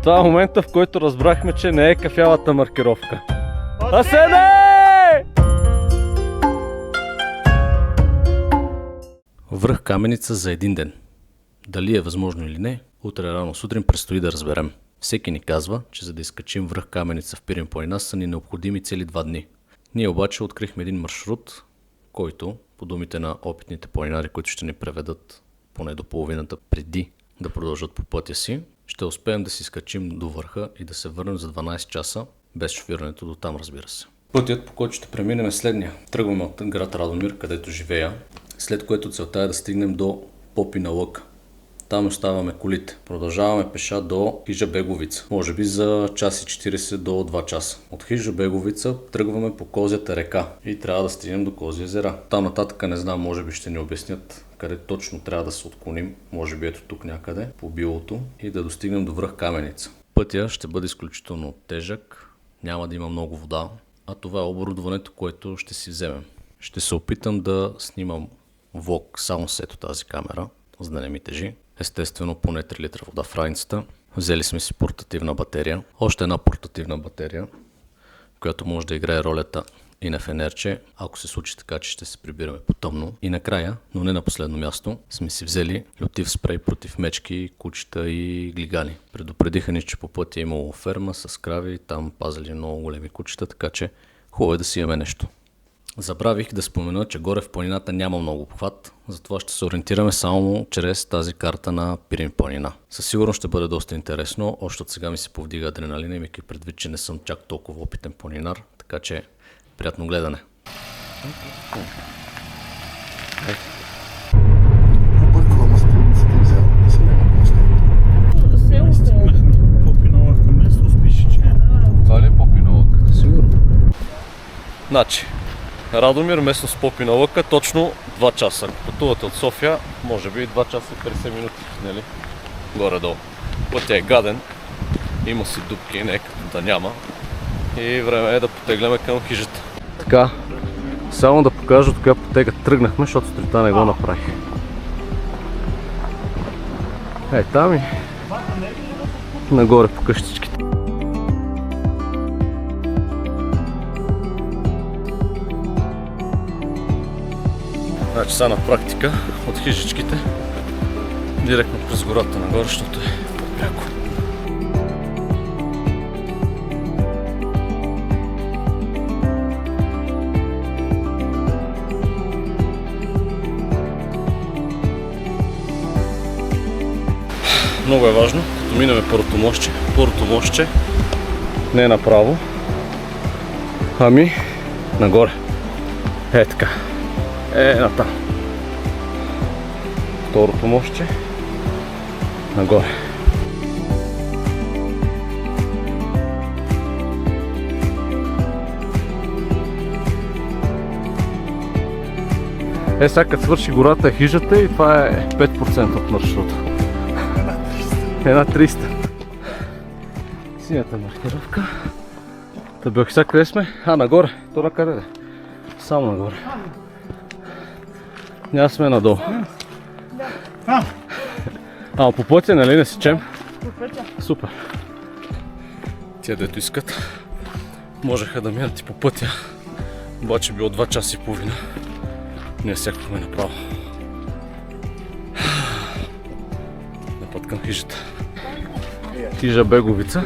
Това е момента, в който разбрахме, че не е кафявата маркировка. Асене! Връх Каменица за един ден. Дали е възможно или не, утре рано сутрин предстои да разберем. Всеки ни казва, че за да изкачим връх Каменица в Пирин планина са ни необходими цели 2 дни. Ние обаче открихме един маршрут, който, по думите на опитните планинари, които ще ни преведат поне до половината преди да продължат по пътя си, ще успеем да си скачим до върха и да се върнем за 12 часа, без шофирането до там, разбира се. Пътят, по който ще преминем е следния. Тръгваме от град Радомир, където живея, след което целта е да стигнем до Попина лъка. Там оставаме колите. Продължаваме пеша до Хижа Беговица. Може би за час и 40 до 2 часа. От Хижа Беговица тръгваме по Козята река и трябва да стигнем до Кози езера. Там нататък не знам, може би ще ни обяснят къде точно трябва да се отклоним. Може би ето тук някъде, по билото, и да достигнем до връх Каменица. Пътя ще бъде изключително тежък, няма да има много вода, а това е оборудването, което ще си вземем. Ще се опитам да снимам влог само с ето тази камера, за да не ми тежи. Естествено, поне 3 литра вода в раницата. Взели сме си портативна батерия. Още една портативна батерия, която може да играе ролята и на фенерче, ако се случи така, че ще се прибираме по-тъмно. И накрая, но не на последно място, сме си взели лютив спрей против мечки, кучета и глигани. Предупредиха ни, че по пътя е имало ферма с крави, там пазили много големи кучета, така че хубаво е да си имаме нещо. Забравих да спомена, че горе в планината няма много обхват, затова ще се ориентираме само чрез тази карта на Пирин планина. Със сигурност ще бъде доста интересно, още от сега ми се повдига адреналина, имайки предвид, че не съм чак толкова опитен планинар, така че приятно гледане. Това ли е Попина лъка? Сигурно. Значи, Радомир, местност Попина лъка, точно 2 часа. Ако пътувате от София, може би 2 часа и 50 минути, нали? Горе-долу. Пътя е гаден, има си дупки, не като да няма. И време е да потегляме към хижата. Така, само да покажа от коя потега тръгнахме, защото сутринта не го направих. Ей, там и нагоре по къщичките. Значи сега на практика от хижичките директно през гората нагоре, защото е по-пряко. Много е важно, като минем първото мостче не е направо, ами нагоре. Е така. Натам. Второто мостче нагоре. Сега като свърши гората е хижата и това е 5% от маршрута. Една 300. Синята маркировка. Та бях сега къде сме? Нагоре. То на къде? Само нагоре. Няма сме надолу. По пътя, нали не сечем? По пътя. Супер. Тия, дето искат, можеха да минат и по пътя. Обаче било 2 часа и половина. Ние сякахме направо. На път към хижата. Хижа Беговица.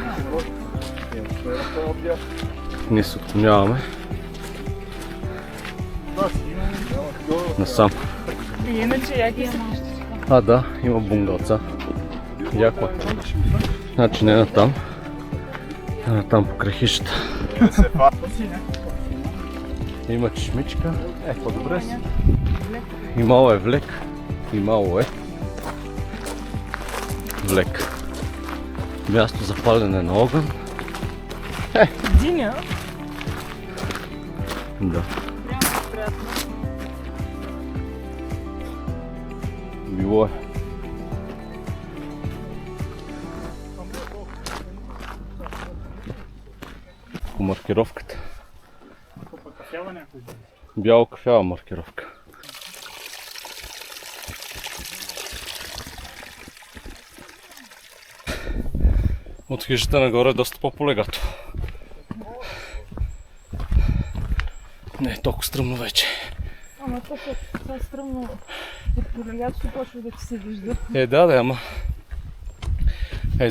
Ние се отклоняваме насам. Иначе яки са. Да, има бунгалца. Яко. Значи не натам, а натам покрай хижата. Има чешмичка. По-добре си. И мало е влек. И мало е влек. Място за палене на огън. Диня. Да. Било е. По маркировката. Бяло кафява маркировка. От хижата нагоре е доста по-полегато. Не е толкова стръмно вече. Ама това е стръмно. От полегато почва да ти се вижда. Да, ама...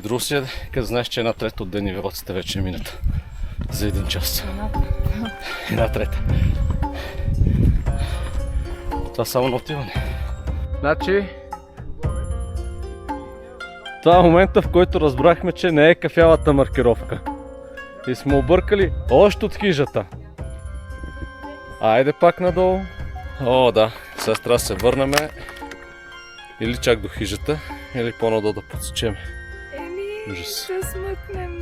друго си е, като знаеш, че 1/3 от денивелацията вече е мината. За 1 час. 1/3. Това само на отиване. Значи... Това е момента, в който разбрахме, че не е кафявата маркировка. И сме объркали още от хижата. Айде пак надолу. О, да. Сега трябва да се върнем или чак до хижата, или по-надолу да подсечем. Ужас. Ще смъкнем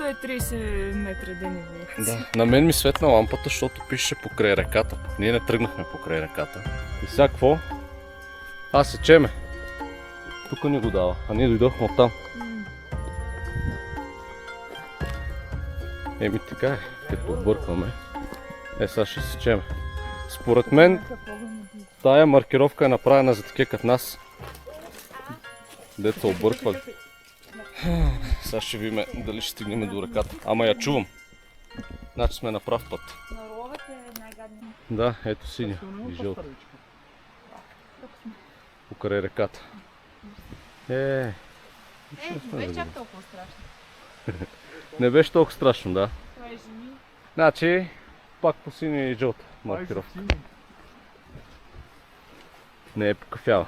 130 метра денивелация. Да. На мен ми светна лампата, защото пише покрай реката. Ние не тръгнахме покрай реката. И сега какво? Сечеме. Тук ни го дава, а ние дойдохме оттам. Така е, като объркваме. Сега ще сечем. Според мен тая маркировка е направена за такива като нас. Деца обърквали. Сега ще видим дали ще стигнем до реката. Ама я чувам. Значи сме на прав път. Да, ето синя и жълта. Покрай реката. Не беше чак толкова страшно. Не беше толкова страшно, да. Това е жени. Значи, пак по синя и жълта маркировка. Не е покафява.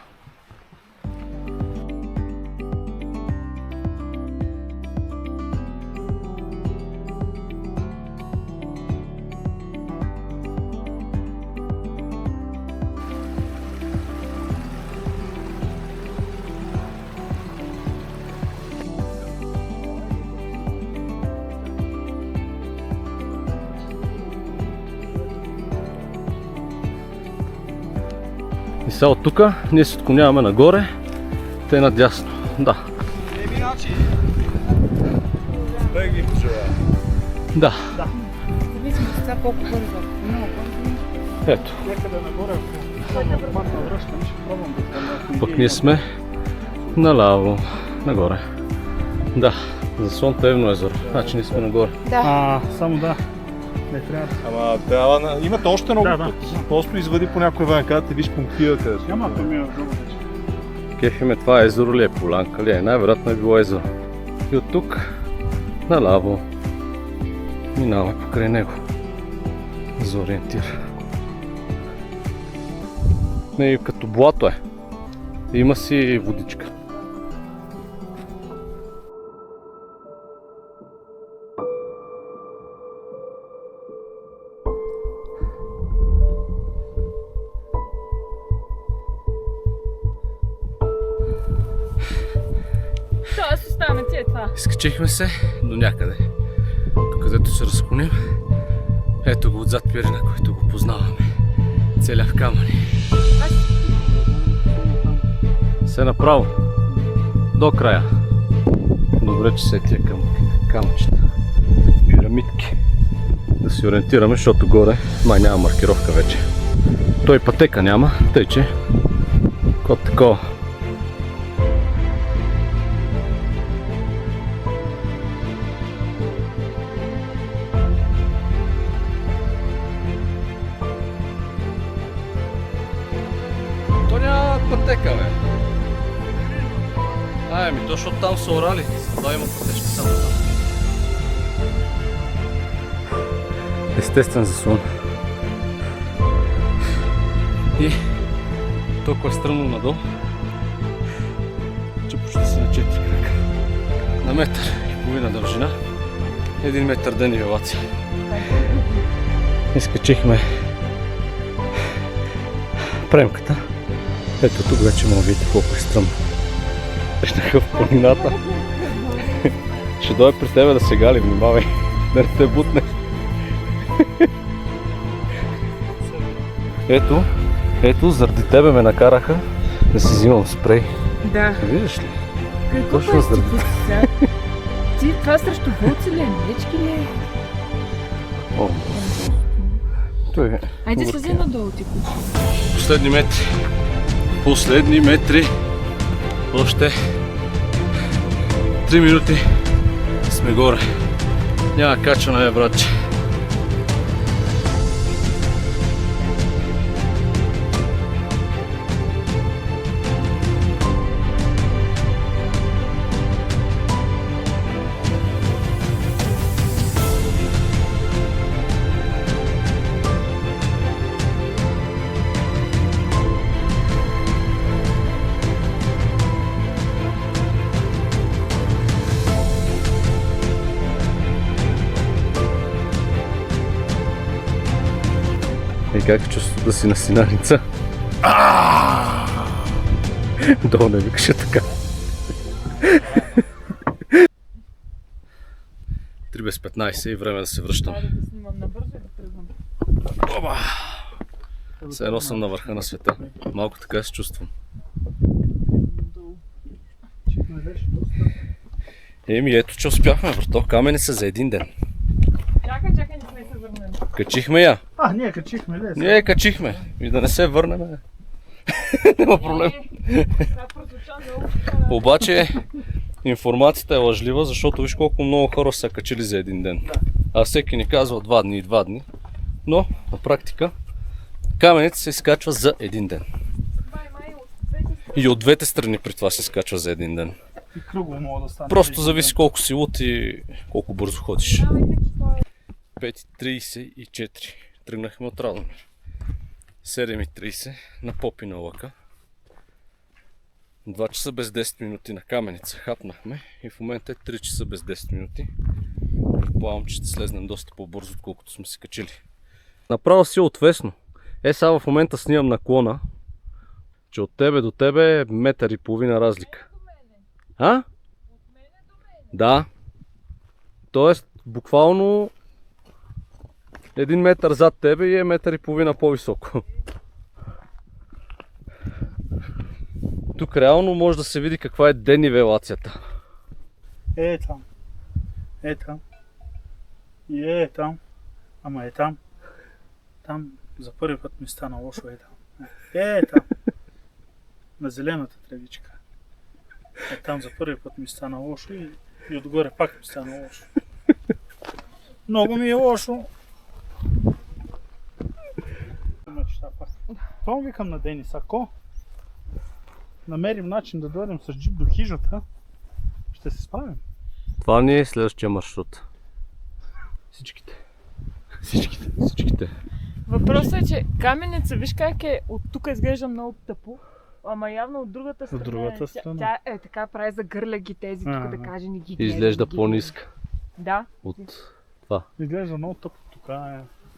И сега от тук ние се отклоняваме нагоре, те надясно. Да. Да. Зависимо от това колко бързо. Много бързо. Ето. Пък ние сме наляво, нагоре. Да, заслон Тевно езеро. Значи ние сме нагоре. Да. Само да. Не трябва. Ама трябва. Имате още много път. Просто извади по някой време, където виж пунктира къде. Няма да ми е много вече. Кефиме това езеро ли е, полянка ли е? Най-вероятно е било езеро. И от тук наляво минаваме покрай него за ориентир. Не, като блато е. Има си водичка. Аз оставаме ти е това. Изкачихме се до някъде. Тук където се разклоним. Ето го отзад пирена, който го познаваме. Целя в камъни. Се направо. До края. Добре, че се тия към камъчета. Пирамидки. Да се ориентираме, защото горе май няма маркировка вече. Той пътека няма, тъй че код такова. То няма пътека, бе. Ами, то защото там са орали. Това има пътечка само там. Естествен заслон. И толкова е стръмно надолу, че почти си на 4 крака. На метър и половина дължина, 1 метър денивелация. Изкачихме премката. Ето тук вече мога видите колко е стръмно. Шнаха в планината. Ще дойде при тебе да се гали, внимавай, да не те бутне. Ето, заради тебе ме накараха да си взимам спрей. Да. Виждаш ли? Какво Точно заради Ти това срещу вълци ли е? Мечки ли е? О, той е. Айде слези надолу ти куче. Последни метри. Последни метри. Още 3 минути сме горе. Няма качване, братче. И как е чувството да си на Синаница? Долу не викаше така. 3 без 15 и време да се връщам. Айде да снимам набързо и да тръгвам. Оба! Все едно съм на върха на света. Малко така се чувствам. Еми ето, че успяхме, брато. Каменица за един ден. Чакай, не сме се върнали. Качихме я. Ние качихме, ли? Ние качихме. И да не се върнем. Няма проблем. Това прозвуча много. Обаче информацията е лъжлива, защото виж колко много хора са качили за един ден. А всеки ни казва 2 дни и 2 дни. Но на практика каменица се изкачва за един ден. И от двете страни при това се изкачва за един ден. И кръгово мога да стане. Просто зависи колко си лут и колко бързо ходиш. 5:34. Тръгнахме от Радомир. 7:30 на Попина лъка. 2 часа без 10 минути на каменица хапнахме и в момента е 3 часа без 10 минути. Предполагам, че ще слезнем доста по-бързо, отколкото сме се качили. Направо си отвесно. Сега в момента снимам наклона, че от тебе до тебе е 1,5 метра разлика. А? Да. Тоест, буквално 1 метър зад тебе и е 1,5 метра по-високо. Тук реално може да се види каква е денивелацията. Там. Там. И там. Ама там. Там за първи път ми стана лошо, там. Там. На зелената тревичка. Там за първи път ми стана лошо и отгоре пак ми стана лошо. Много ми е лошо. Това викам на Денис, ако намерим начин да дойдем с джип до хижата, ще се справим. Това ни е следващия маршрут. Всичките. Въпросът е, че каменица, виж как е, от тук изглежда много тъпо, ама явно от другата страна. От другата страна. Тя така прави за гърляги тези, тук да кажа ни ги. Изглежда по-ниска. Да. От това. Изглежда много тъпо тук.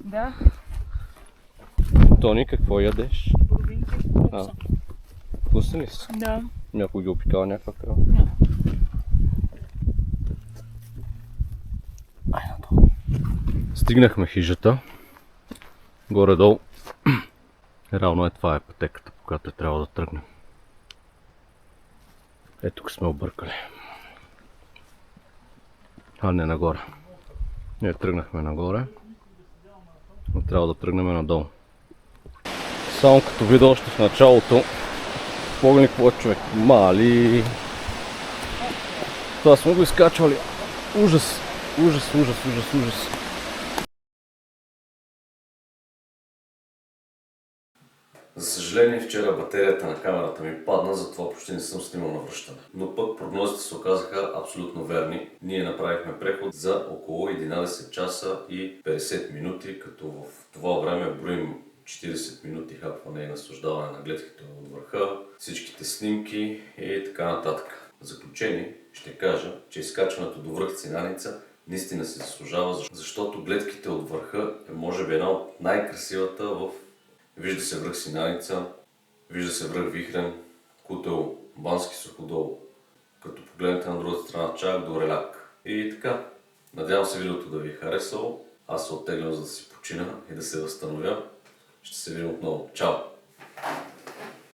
Да. Тони, какво ядеш? Боровинки. Вкусни ли са? Да. Някой ги опикава някаква крава? Ай, надолу. Стигнахме хижата. Горе-долу. Реално това е пътеката, по която трябва да тръгнем. Тук сме объркали. А не нагоре. Ние тръгнахме нагоре, но трябва да тръгнем надолу. Само като видя още в началото, погледни какво е човек. Мали! Това сме го изкачвали. Ужас! Ужас! За съжаление, вчера батерията на камерата ми падна, затова почти не съм снимал на връщане. Но пък прогнозите се оказаха абсолютно верни. Ние направихме преход за около 11 часа и 50 минути, като в това време броим 40 минути хапване и наслаждаване на гледките от върха, всичките снимки и така нататък. В заключение ще кажа, че изкачването до връх Синаница наистина се заслужава, защото гледките от върха е може би една от най-красивата в... Вижда се връх Синаница, вижда се връх Вихрен, Кутел, Бански суходол, като погледнете на другата страна чак до Реляк. И така, надявам се видеото да ви е харесало. Аз се оттеглям, за да си почина и да се възстановя. Ще се видим отново. Чао!